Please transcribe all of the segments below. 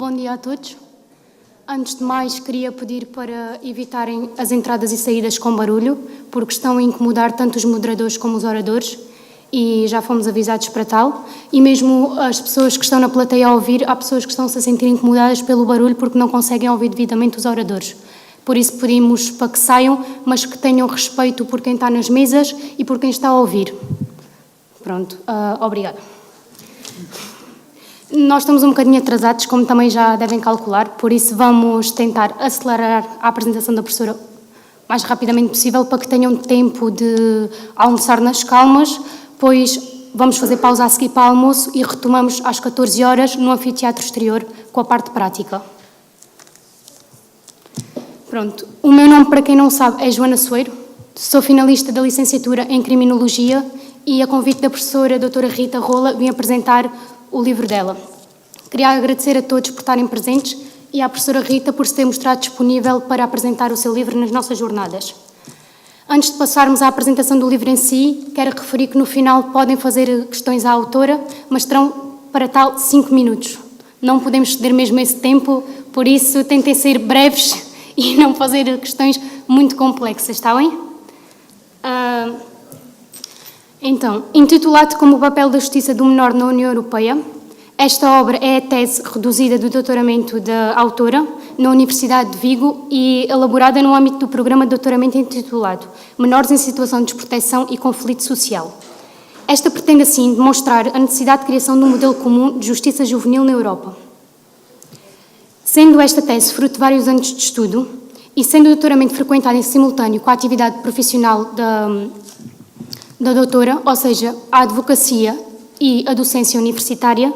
Bom dia a todos. Antes de mais, queria pedir para evitarem as entradas e saídas com barulho, porque estão a incomodar tanto os moderadores como os oradores, e já fomos avisados para tal. E mesmo as pessoas que estão na plateia a ouvir, há pessoas que estão-se a sentir incomodadas pelo barulho porque não conseguem ouvir devidamente os oradores. Por isso pedimos para que saiam, mas que tenham respeito por quem está nas mesas e por quem está a ouvir. Pronto, obrigada. Nós estamos um bocadinho atrasados, como também já devem calcular, por isso vamos tentar acelerar a apresentação da professora o mais rapidamente possível para que tenham tempo de almoçar nas calmas, pois vamos fazer pausa a seguir para o almoço e retomamos às 14 horas no anfiteatro exterior com a parte prática. Pronto, o meu nome, para quem não sabe, é Joana Soeiro, sou finalista da licenciatura em Criminologia e, a convite da professora doutora Rita Rola, vim apresentar o livro dela. Queria agradecer a todos por estarem presentes e à professora Rita por se ter mostrado disponível para apresentar o seu livro nas nossas jornadas. Antes de passarmos à apresentação do livro em si, quero referir que no final podem fazer questões à autora, mas terão para tal 5 minutos. Não podemos ceder mesmo esse tempo, por isso tentem ser breves e não fazer questões muito complexas, está bem? Então, intitulado como o papel da justiça do menor na União Europeia, esta obra é a tese reduzida do doutoramento da autora na Universidade de Vigo e elaborada no âmbito do programa de doutoramento intitulado Menores em Situação de Desproteção e Conflito Social. Esta pretende, assim, demonstrar a necessidade de criação de um modelo comum de justiça juvenil na Europa. Sendo esta tese fruto de vários anos de estudo e sendo o doutoramento frequentado em simultâneo com a atividade profissional da doutora, ou seja, a advocacia e a docência universitária,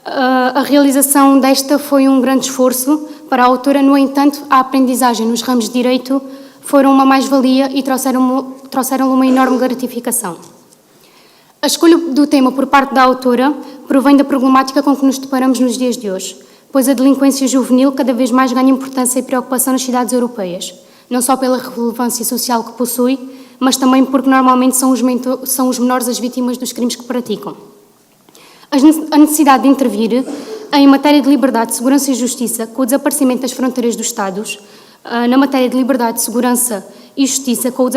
a realização desta foi um grande esforço para a autora. No entanto, a aprendizagem nos ramos de Direito foram uma mais-valia e trouxeram-lhe uma enorme gratificação. A escolha do tema por parte da autora provém da problemática com que nos deparamos nos dias de hoje, pois a delinquência juvenil cada vez mais ganha importância e preocupação nas cidades europeias, não só pela relevância social que possui, mas também porque normalmente são os menores as vítimas dos crimes que praticam. A necessidade de intervir em matéria de liberdade, segurança e justiça, com o desaparecimento das fronteiras dos Estados, na matéria de liberdade, segurança e justiça, com o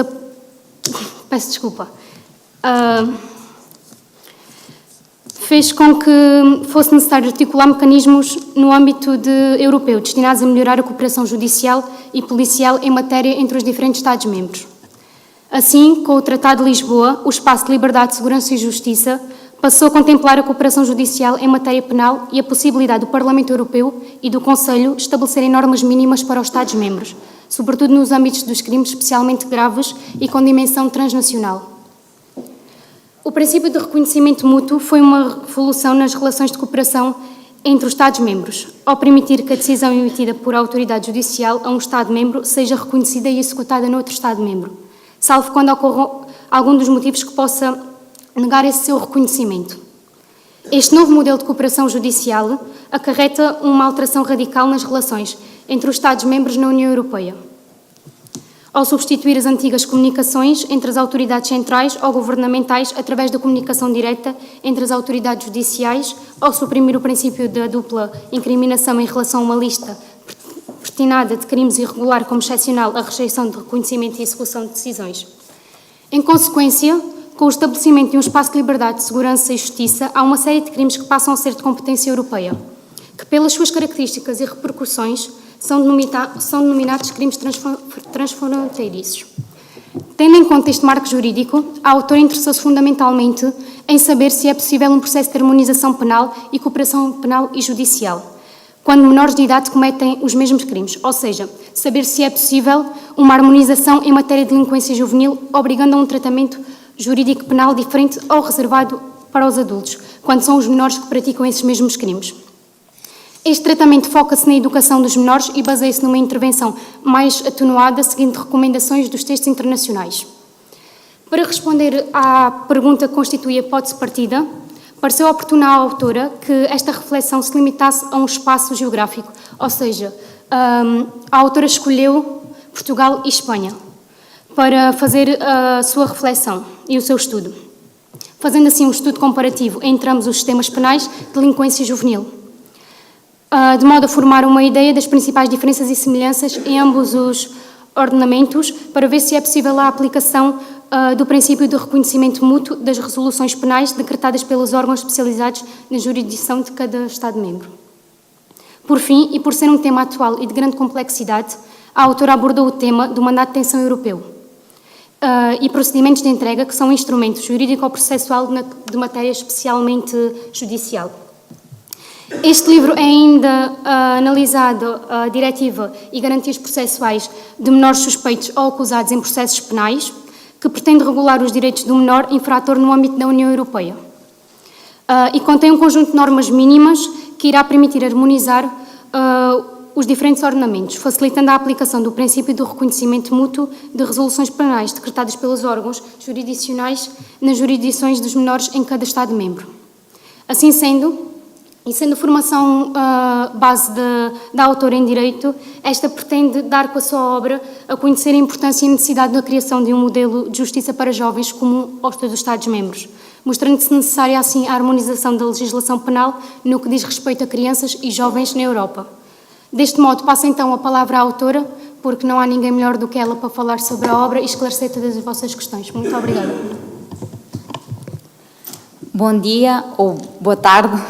Peço desculpa. Fez com que fosse necessário articular mecanismos no âmbito europeu destinados a melhorar a cooperação judicial e policial em matéria entre os diferentes Estados-membros. Assim, com o Tratado de Lisboa, o espaço de liberdade, segurança e justiça passou a contemplar a cooperação judicial em matéria penal e a possibilidade do Parlamento Europeu e do Conselho estabelecerem normas mínimas para os Estados-membros, sobretudo nos âmbitos dos crimes especialmente graves e com dimensão transnacional. O princípio de reconhecimento mútuo foi uma revolução nas relações de cooperação entre os Estados-membros, ao permitir que a decisão emitida por autoridade judicial a um Estado-membro seja reconhecida e executada noutro Estado-membro, salvo quando ocorra algum dos motivos que possa negar esse seu reconhecimento. Este novo modelo de cooperação judicial acarreta uma alteração radical nas relações entre os Estados-membros na União Europeia, ao substituir as antigas comunicações entre as autoridades centrais ou governamentais através da comunicação direta entre as autoridades judiciais, ao suprimir o princípio da dupla incriminação em relação a uma lista destinada de crimes irregular como excepcional a rejeição de reconhecimento e execução de decisões. Em consequência, com o estabelecimento de um espaço de liberdade, segurança e justiça, há uma série de crimes que passam a ser de competência europeia, que pelas suas características e repercussões são denominados crimes transfronteiriços. Tendo em conta este marco jurídico, a autora interessou-se fundamentalmente em saber se é possível um processo de harmonização penal e cooperação penal e judicial, quando menores de idade cometem os mesmos crimes, ou seja, saber se é possível uma harmonização em matéria de delinquência juvenil, obrigando a um tratamento jurídico penal diferente ou reservado para os adultos, quando são os menores que praticam esses mesmos crimes. Este tratamento foca-se na educação dos menores e baseia-se numa intervenção mais atenuada, seguindo recomendações dos textos internacionais. Para responder à pergunta que constitui a hipótese partida, pareceu oportuno à autora que esta reflexão se limitasse a um espaço geográfico, ou seja, a autora escolheu Portugal e Espanha para fazer a sua reflexão e o seu estudo, fazendo assim um estudo comparativo entre ambos os sistemas penais de delinquência juvenil. de modo a formar uma ideia das principais diferenças e semelhanças em ambos os ordenamentos, para ver se é possível a aplicação do princípio do reconhecimento mútuo das resoluções penais decretadas pelos órgãos especializados na jurisdição de cada Estado-membro. Por fim, e por ser um tema atual e de grande complexidade, a autora abordou o tema do mandato de detenção europeu e procedimentos de entrega, que são instrumentos jurídico-processual de matéria especialmente judicial. Este livro é ainda analisado a Diretiva e Garantias Processuais de Menores Suspeitos ou Acusados em Processos Penais, que pretende regular os direitos do menor infrator no âmbito da União Europeia. E contém um conjunto de normas mínimas que irá permitir harmonizar os diferentes ordenamentos, facilitando a aplicação do princípio do reconhecimento mútuo de resoluções penais decretadas pelos órgãos jurisdicionais nas jurisdições dos menores em cada Estado-membro. Assim sendo, e sendo formação base da autora em Direito, esta pretende dar com a sua obra a conhecer a importância e a necessidade da criação de um modelo de justiça para jovens comum aos todos os Estados-membros, mostrando-se necessária, assim, a harmonização da legislação penal no que diz respeito a crianças e jovens na Europa. Deste modo, passo então a palavra à autora, porque não há ninguém melhor do que ela para falar sobre a obra e esclarecer todas as vossas questões. Muito obrigada. Bom dia ou boa tarde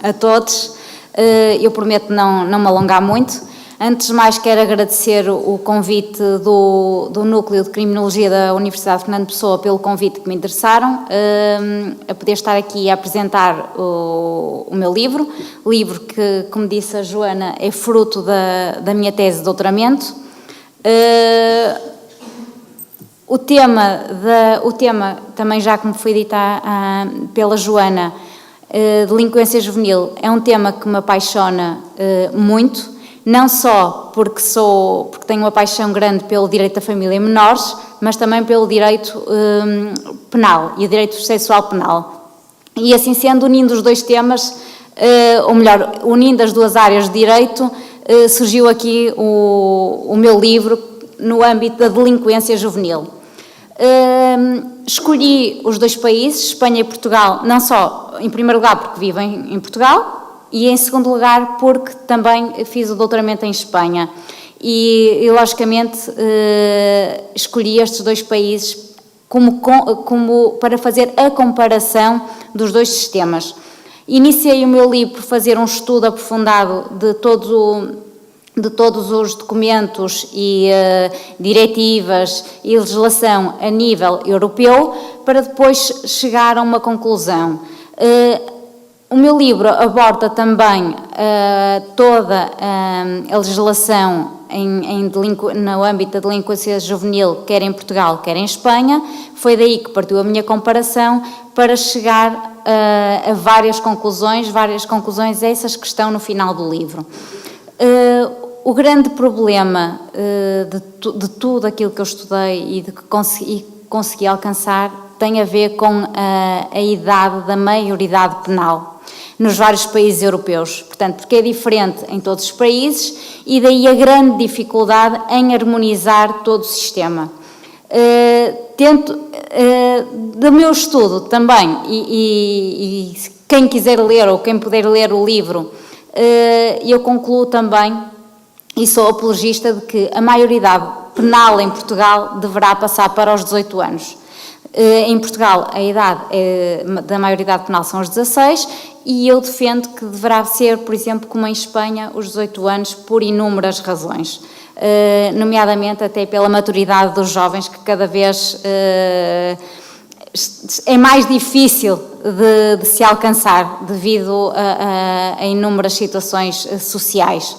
a todos. Eu prometo não me alongar muito. Antes de mais, quero agradecer o convite do Núcleo de Criminologia da Universidade Fernando Pessoa pelo convite que me interessaram a poder estar aqui a apresentar o meu livro que, como disse a Joana, é fruto da minha tese de doutoramento. O tema, também já como foi dito pela Joana, delinquência juvenil, é um tema que me apaixona muito, não só porque tenho uma paixão grande pelo direito da família e menores, mas também pelo direito penal e o direito processual penal. E assim sendo, unindo os dois temas, ou melhor, unindo as duas áreas de direito, surgiu aqui o meu livro no âmbito da delinquência juvenil. Escolhi os dois países, Espanha e Portugal, não só, em primeiro lugar, porque vivem em Portugal, e em segundo lugar, porque também fiz o doutoramento em Espanha. E logicamente, escolhi estes dois países como para fazer a comparação dos dois sistemas. Iniciei o meu livro por fazer um estudo aprofundado de todos os documentos e diretivas e legislação a nível europeu, para depois chegar a uma conclusão. O meu livro aborda também toda a legislação no âmbito da delinquência juvenil, quer em Portugal, quer em Espanha. Foi daí que partiu a minha comparação, para chegar a várias conclusões essas que estão no final do livro. O grande problema de tudo aquilo que eu estudei e de que consegui alcançar tem a ver com a idade da maioridade penal nos vários países europeus. Portanto, porque é diferente em todos os países, e daí a grande dificuldade em harmonizar todo o sistema. Do meu estudo também, e quem quiser ler ou quem puder ler o livro, eu concluo também, e sou apologista de que a maioridade penal em Portugal deverá passar para os 18 anos. Em Portugal, a idade da maioridade penal são os 16, e eu defendo que deverá ser, por exemplo, como em Espanha, os 18 anos, por inúmeras razões, nomeadamente até pela maturidade dos jovens, que cada vez é mais difícil de se alcançar devido a inúmeras situações sociais.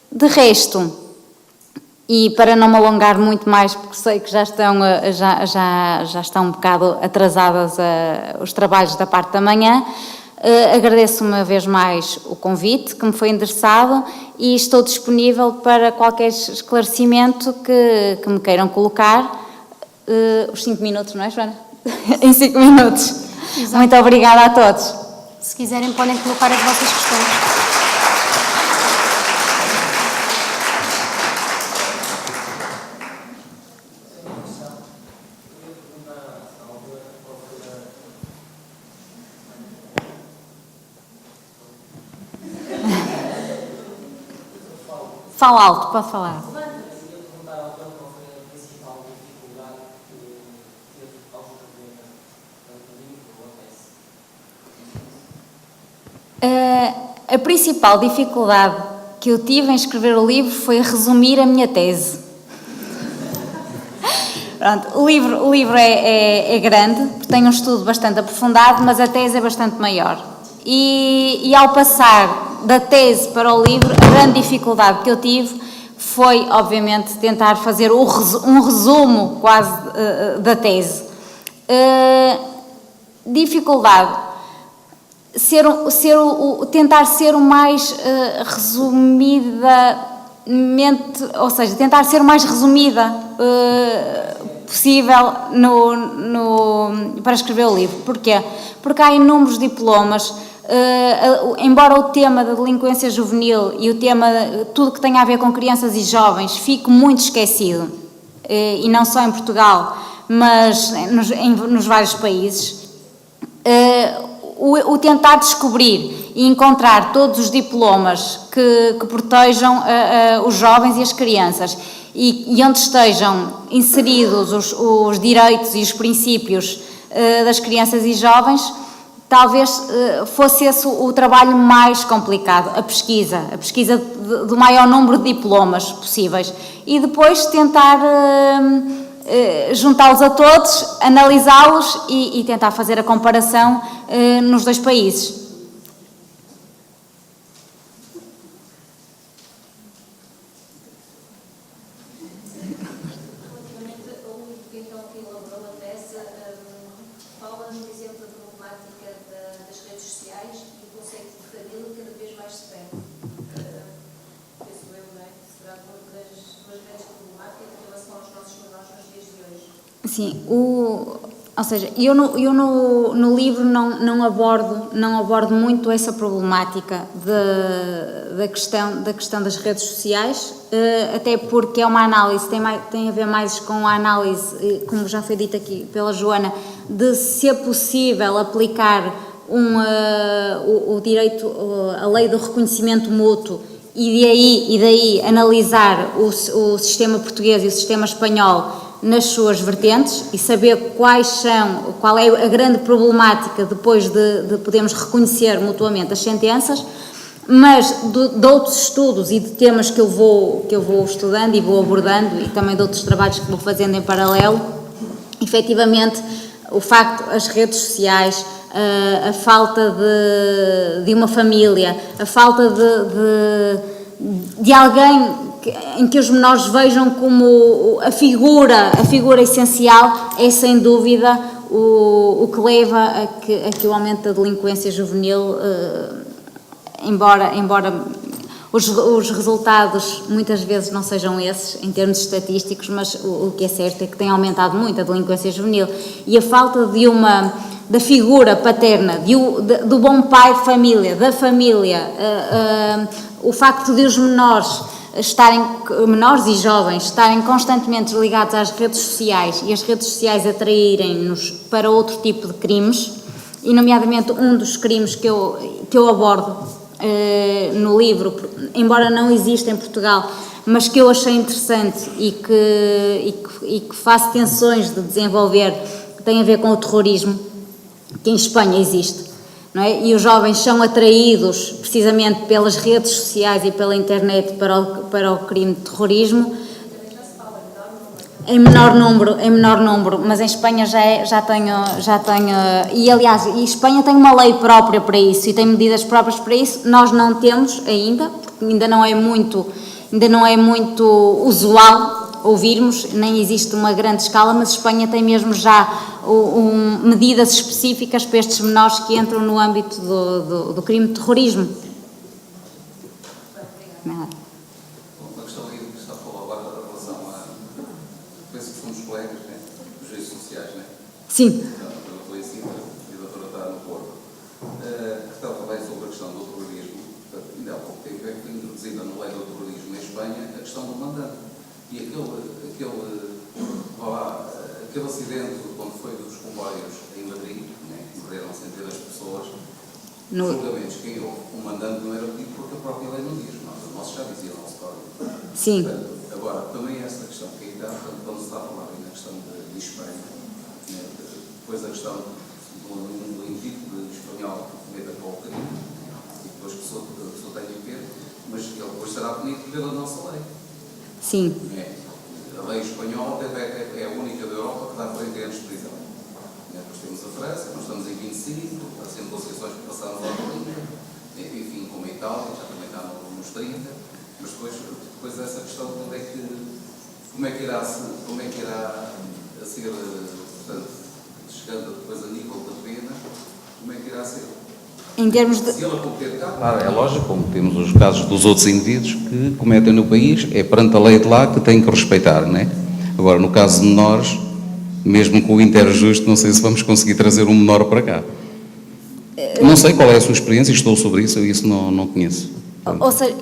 De resto, e para não me alongar muito mais, porque sei que já estão um bocado atrasados os trabalhos da parte da manhã, agradeço uma vez mais o convite que me foi endereçado, e estou disponível para qualquer esclarecimento que me queiram colocar. Os 5 minutos, não é, Joana? Em 5 minutos. Exato. Muito obrigada a todos. Se quiserem, podem colocar as vossas questões. Fala alto, pode falar. A principal dificuldade que eu tive em escrever o livro foi resumir a minha tese. Pronto, o livro é grande, porque tem um estudo bastante aprofundado, mas a tese é bastante maior. E ao passar da tese para o livro, a grande dificuldade que eu tive foi, obviamente, tentar fazer um resumo quase da tese. Dificuldade. Tentar ser o mais resumidamente, ou seja, tentar ser o mais resumida possível para escrever o livro. Porquê? Porque há inúmeros diplomas, embora o tema da delinquência juvenil e o tema, tudo que tem a ver com crianças e jovens, fique muito esquecido, e não só em Portugal, mas nos vários países, o tentar descobrir e encontrar todos os diplomas que protejam os jovens e as crianças e onde estejam inseridos os direitos e os princípios das crianças e jovens, talvez fosse esse o trabalho mais complicado, a pesquisa do maior número de diplomas possíveis e depois tentar juntá-los a todos, analisá-los e tentar fazer a comparação nos dois países. Relativamente ao livro que então que elaborou a tese, fala-nos, por exemplo, da problemática das redes sociais e o conceito de família cada vez mais se perde. Penso eu, não é? Será uma das grandes problemáticas em relação aos nossos menores nos dias de hoje. Sim, ou seja, eu no livro não abordo muito essa problemática da questão das redes sociais, até porque é uma análise, tem a ver mais com a análise, como já foi dito aqui pela Joana, de se é possível aplicar o direito, a lei do reconhecimento mútuo e daí analisar o sistema português e o sistema espanhol nas suas vertentes e saber qual é a grande problemática depois de podermos reconhecer mutuamente as sentenças, mas de outros estudos e de temas que eu vou estudando e vou abordando e também de outros trabalhos que vou fazendo em paralelo, efetivamente o facto, as redes sociais, a falta de uma família, a falta de alguém em que os menores vejam como a figura essencial é sem dúvida o que leva a que o aumento da delinquência juvenil, embora os resultados muitas vezes não sejam esses em termos estatísticos, mas o que é certo é que tem aumentado muito a delinquência juvenil e a falta da figura paterna, do bom pai de família, da família, o facto de os menores e jovens estarem constantemente ligados às redes sociais e as redes sociais atraírem-nos para outro tipo de crimes, e nomeadamente um dos crimes que eu abordo no livro, embora não exista em Portugal, mas que eu achei interessante e que faço tensões de desenvolver, que tem a ver com o terrorismo, que em Espanha existe. Não é? E os jovens são atraídos precisamente pelas redes sociais e pela internet para o crime de terrorismo em menor número, mas em Espanha já tenho, e aliás, Espanha tem uma lei própria para isso e tem medidas próprias para isso, nós não temos ainda, porque ainda não é muito usual ouvirmos, nem existe uma grande escala, mas Espanha tem mesmo já medidas específicas para estes menores que entram no âmbito do crime de terrorismo. Uma questão aí que está a falar agora em relação penso que somos colegas, né? Dos redes sociais, né? Sim. A doutora foi em Sintra e a doutora está no Porto. Que estava também sobre a questão do terrorismo. Ainda há pouco tempo foi introduzida na lei do terrorismo em Espanha a questão do mandante. E aquele acidente quando foi dos comboios em Madrid, né, que morreram centenas de pessoas, julgamentos que o mandante não era pedido porque a própria lei não diz. Nós o nosso já dizia o nosso código. Sim. Agora, também esta questão que aí está, quando se está a falar na questão de Espanha, né, depois a questão do indivíduo espanhol que comete aquele crime, e depois que a pessoa tenha que ver, mas ele depois será punido pela nossa lei. Sim. A lei espanhola é a única da Europa que dá 40 anos de prisão. Depois temos a França, nós estamos em 25, há sempre negociações que passaram lá por ali, enfim, como a Itália, já também está nos 30, mas depois essa questão de como é que irá a ser, portanto, chegando depois a nível da pena, como é que irá ser? Em termos de... Se ela cometer cá, claro, é lógico, como temos os casos dos outros indivíduos que cometem no país, é perante a lei de lá que tem que respeitar, não é? Agora, no caso de menores, mesmo com o interjusto, não sei se vamos conseguir trazer um menor para cá. Não sei qual é a sua experiência, estou sobre isso, eu isso não conheço. Ou seja,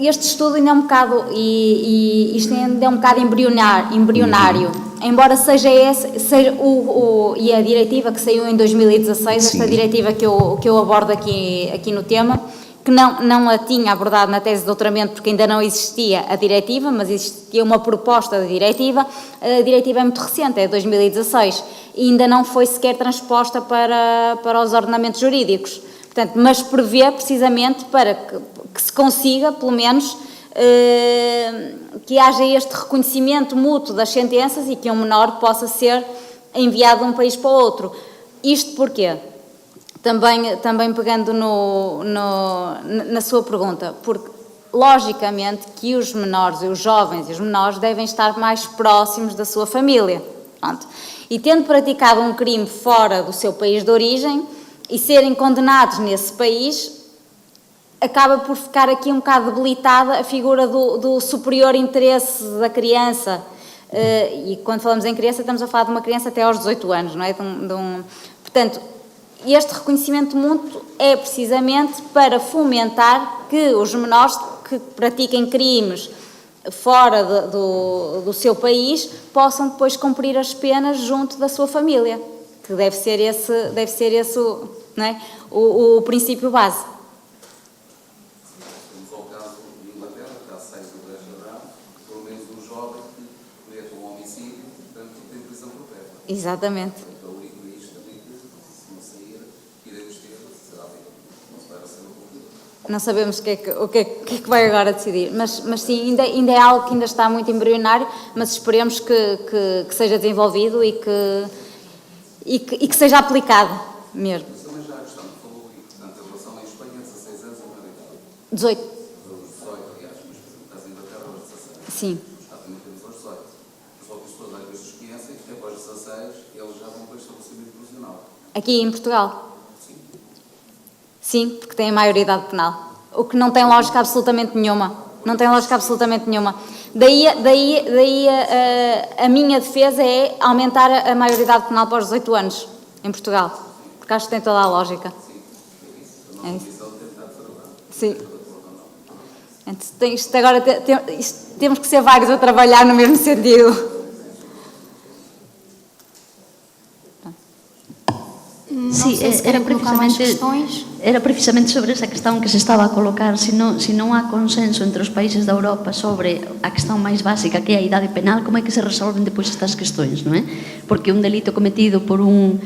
este estudo ainda é um bocado, e isto ainda é um bocado embrionário, embora seja e a diretiva que saiu em 2016, Sim. esta diretiva que eu abordo aqui no tema, que não a tinha abordado na tese de doutoramento porque ainda não existia a diretiva, mas existia uma proposta de diretiva. A diretiva é muito recente, é de 2016, e ainda não foi sequer transposta para os ordenamentos jurídicos. Portanto, mas prevê precisamente para que se consiga, pelo menos, que haja este reconhecimento mútuo das sentenças e que um menor possa ser enviado de um país para o outro. Isto porquê? Também pegando na sua pergunta, porque logicamente que os menores, os jovens e os menores devem estar mais próximos da sua família. Pronto. E tendo praticado um crime fora do seu país de origem e serem condenados nesse país, acaba por ficar aqui um bocado debilitada a figura do superior interesse da criança. E quando falamos em criança, estamos a falar de uma criança até aos 18 anos, não é? Portanto, este reconhecimento mútuo é precisamente para fomentar que os menores que pratiquem crimes fora do seu país possam depois cumprir as penas junto da sua família, que deve ser esse não é? o princípio base. Temos ao caso de Inglaterra, caso 6 do 10 de abril, pelo menos um jovem que comete um homicídio, portanto, tem prisão perpétua. Exatamente. Então, o único isto também que, se não sair, iremos ter, será feito. Não se vai ser uma conclusão. Não sabemos o que é que vai agora decidir, mas sim, ainda é algo que ainda está muito embrionário, mas esperemos que seja desenvolvido e que seja aplicado mesmo. Mas também já a questão que falou aí, portanto, a relação em Espanha, 16 anos ou maioridade? 18. Aos 18, aliás, mas, por exemplo, estás em Inglaterra aos 16. Sim. Já também temos aos 18. Só que as pessoas às vezes esquecem que após 16 eles já vão para o estabelecimento profissional. Aqui em Portugal? Sim. Sim, porque tem a maioridade penal. O que não tem lógica absolutamente nenhuma. Não tem lógica absolutamente nenhuma. Daí a minha defesa é aumentar a maioridade penal para os 18 anos, em Portugal. Porque acho que tem toda a lógica. É isso. Sim. Isto agora temos que ser vários a trabalhar no mesmo sentido. Sí, era precisamente sobre esa questão que se estaba a colocar, se non há consenso entre os países da Europa sobre a questão máis básica que é a idade penal, como é que se resolven depois estas questões, non é? Porque un delito cometido por un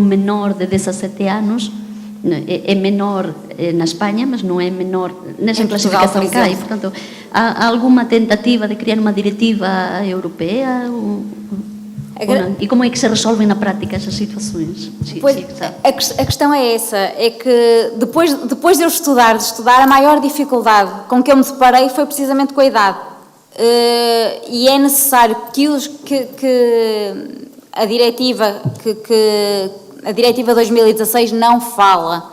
menor de 17 anos é menor na España, mas non é menor nesa clasificación que hai. Portanto, há alguma tentativa de criar unha directiva europea e como é que se resolvem na prática essas situações? Pois, a questão é essa, é que depois de eu estudar, a maior dificuldade com que eu me deparei foi precisamente com a idade. E é necessário que a diretiva a diretiva 2016 não fala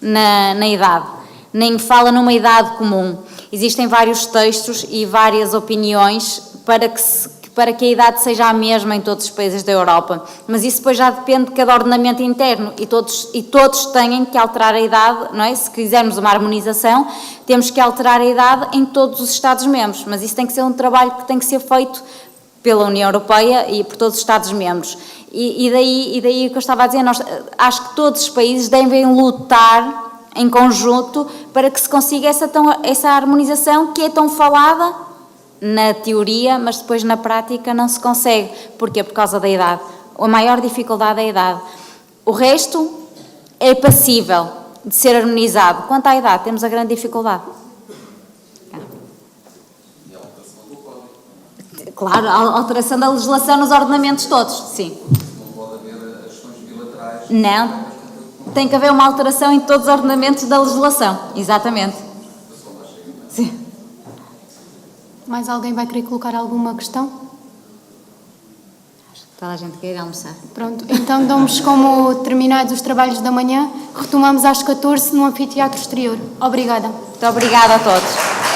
na idade, nem fala numa idade comum. Existem vários textos e várias opiniões para que a idade seja a mesma em todos os países da Europa, mas isso depois já depende de cada ordenamento interno e todos têm que alterar a idade, não é? Se quisermos uma harmonização, temos que alterar a idade em todos os Estados-membros, mas isso tem que ser um trabalho que tem que ser feito pela União Europeia e por todos os Estados-membros. E daí o que eu estava a dizer, acho que todos os países devem lutar em conjunto para que se consiga essa harmonização que é tão falada na teoria, mas depois na prática não se consegue. Porquê? Por causa da idade. A maior dificuldade é a idade. O resto é passível de ser harmonizado. Quanto à idade, temos a grande dificuldade. E a alteração do código. Claro, a alteração da legislação nos ordenamentos todos, sim. Não pode haver ações bilaterais. Não, tem que haver uma alteração em todos os ordenamentos da legislação, exatamente. Sim. Mais alguém vai querer colocar alguma questão? Toda a gente quer ir almoçar. Pronto, então damos como terminados os trabalhos da manhã, retomamos às 14 no anfiteatro exterior. Obrigada. Muito obrigada a todos.